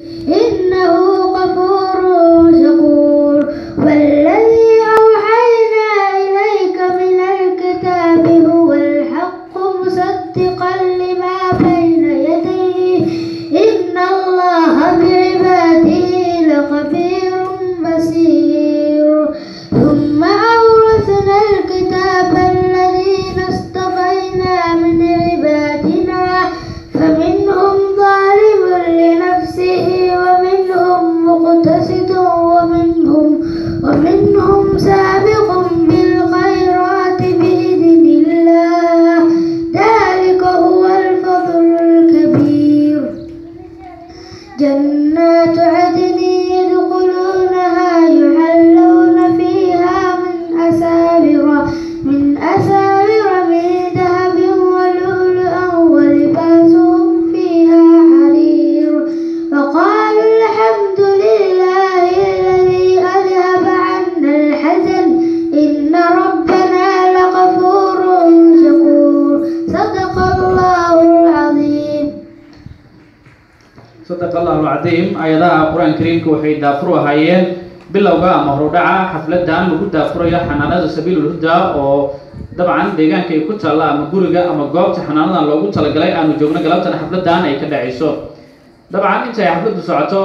إنه غفور شكور والذي أوحينا إليك من الكتاب هو الحق مصدقا لما بين يديه إن الله بعباده لخبير بصير ثم أورثنا الكتاب الذين اصطفينا من عبادنا فمنهم ظالم لنفسه ومنهم مقتصد ومنهم سابق بالخيرات بإذن الله ذلك هو الفضل الكبير جنات عدن يدخلونها يحلون فيها من أساور من ذهب ولؤلؤا ولباسهم فيها حرير وقالوا الحمد لله الذي أذهب عنا الحزن إن ربنا لغفور شكور صدق الله العظيم. صدق الله العظيم. آياتها القرآن الكريم وحي دافروا هايين bilowga ama horudhaca xafladan lagu daafurayo xanaanada sabiilul huda oo dabcan deegaanka ay ku taala ama guriga ama goobta xanaanadan loogu talagalay aanu joogno galabtan xafladan ay ka dhacayso. dabcan inta ay xafladu socoto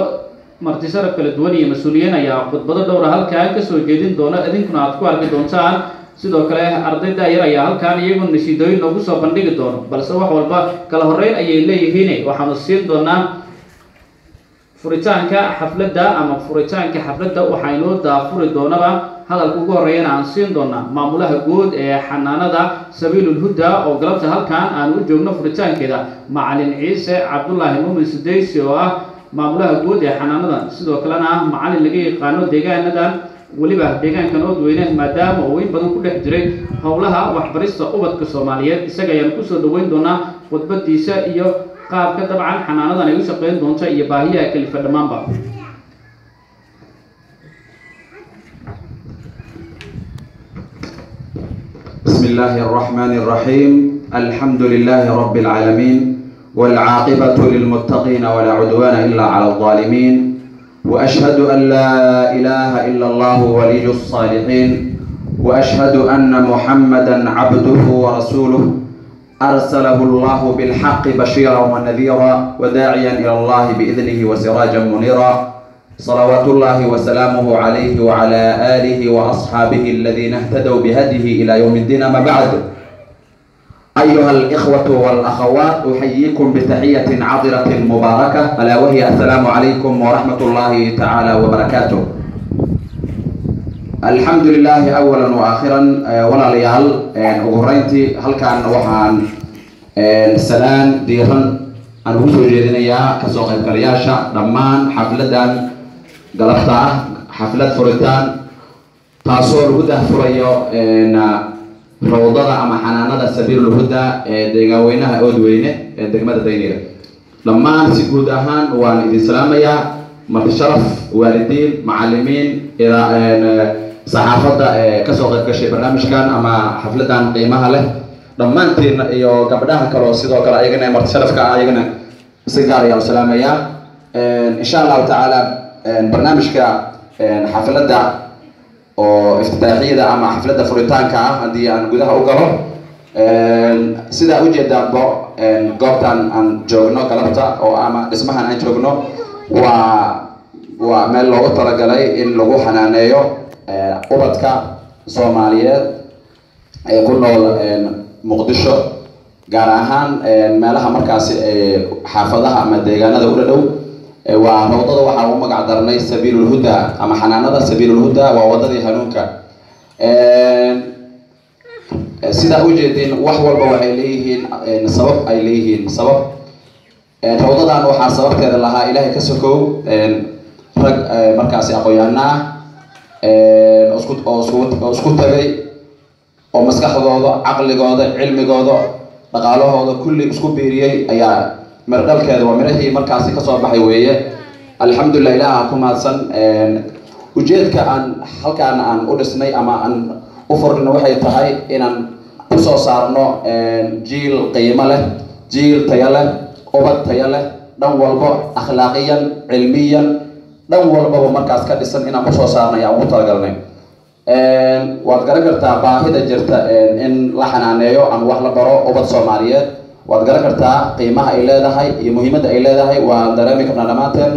marti sharaf kala duwan iyo mas'uuliyiin ayaa khudbado dhowr ah halkaan ka soo jeedin doona idinkuna aad ku arki doontaan sidoo kale ardayda yar ayaa halkaan iyagu nashiidooyin noogu soo bandhigi doono balse wax walba kala horeyn ayay leeyihiin waxaanu siin doonaa furitaanka xafladda ama furitaanka xafladda waxaynu daafuri doonaba hadalka ugu horeeyana aan siin doonaa maamulaha guud ee xanaanada sabiilul huda oo galabta halkaan aan u joogno furitaankeeda macalin ciise cabdullaahi muumin sidaysi oo ah maamulaha guud ee xanaanada sidoo kalena macalin laga yaqaano deegaanadan waliba deegaankan Oodweyne maadaama uu in badan ku dhex jiray howlaha waxbarista ubadka Soomaaliyeed isaga ayaan ku soo dhaweyn doonaa khudbadiisa iyo qaabka dabcan xanaanadan ay u shaqeyn doonto iyo baahiyaha kalifa dhamaanba. بسم الله الرحمن الرحيم الحمد لله رب العالمين والعاقبة للمتقين ولا عدوان إلا على الظالمين وأشهد أن لا إله إلا الله ولي الصالحين وأشهد أن محمدا عبده ورسوله أرسله الله بالحق بشيرا ونذيرا وداعيا إلى الله بإذنه وسراجا منيرا صلوات الله وسلامه عليه وعلى آله وأصحابه الذين اهتدوا بهديه إلى يوم الدين. ما بعد أيها الإخوة والأخوات أحييكم بتحية عطرة مباركة ألا وهي السلام عليكم ورحمة الله تعالى وبركاته. الحمد لله أولا وآخرا ولا ليال أغرينتي هل كان وحان سلام ديران أن وصول جدينيا كسوق الكرياشة دمان حفلتان قلبتا حفلة فريتان تاسور هدى فريو روضة أما حنانة سبيل الهدى ديغاوينها أودوينة دقمة دينيرة لما سيقود أهان وان إذن سلامية مرتشرف والدين معلمين إلى صحافة كسوق كشي برنامج كان أما حفلتان قيمها له دمانتين iyo gabdhaha kale oo sidoo kale ayagana martisharafka ayagana sigaar iyo salaamaya insha Allah ta'ala barnaamijka xafladda oo iftitaaxiyada ama xafladda furitaanka ah hadii aan gudaha u galo sida u jeedaanbo goobtan aan joogno galabta oo ama dhismahan aan joogno waa meel loogu talagalay in lagu xanaaneeyo ubadka Soomaaliyeed ee ku nool muqdisho gaar ahaan meelaha markaasi xaafadaha ama deegaanada u dhow waa rawdada waxa uu magac darnay sabiilul huda ama xanaanada sabiilul huda waa wadadii hanuunka sida u jeedin wax walba waxay leeyihiin sabab ay leeyihiin sabab rawdadan waxa sababteeda lahaa Ilaahay ka sokow rag markaasi aqoonyahanna isku tagay oo maskaxdooda aqligooda cilmigooda dhaqaalahooda kulli isku biiriyay ayaa mardalkeeda waa mirahii markaasi ka soo baxay weeye alxamdulillah ilaaha ku maadsan ujeedka aan halkaan aan u dhisnay ama aan u furno waxay tahay inaan ku soo saarno jiil qiimo leh jiil tayo leh ubad tayo leh dhan walba akhlaaqiyan cilmiyan dhan walbaba markaas ka dhisan inaan kusoo saarnay aan ugu talagalnay waad garan kartaa baahida jirta in la xanaaneeyo ama wax la baro ubad Soomaaliyeed waad garan kartaa qiimaha ay leedahay iyo muhiimadda ay leedahay waan dareemi karnaa dhamaanteen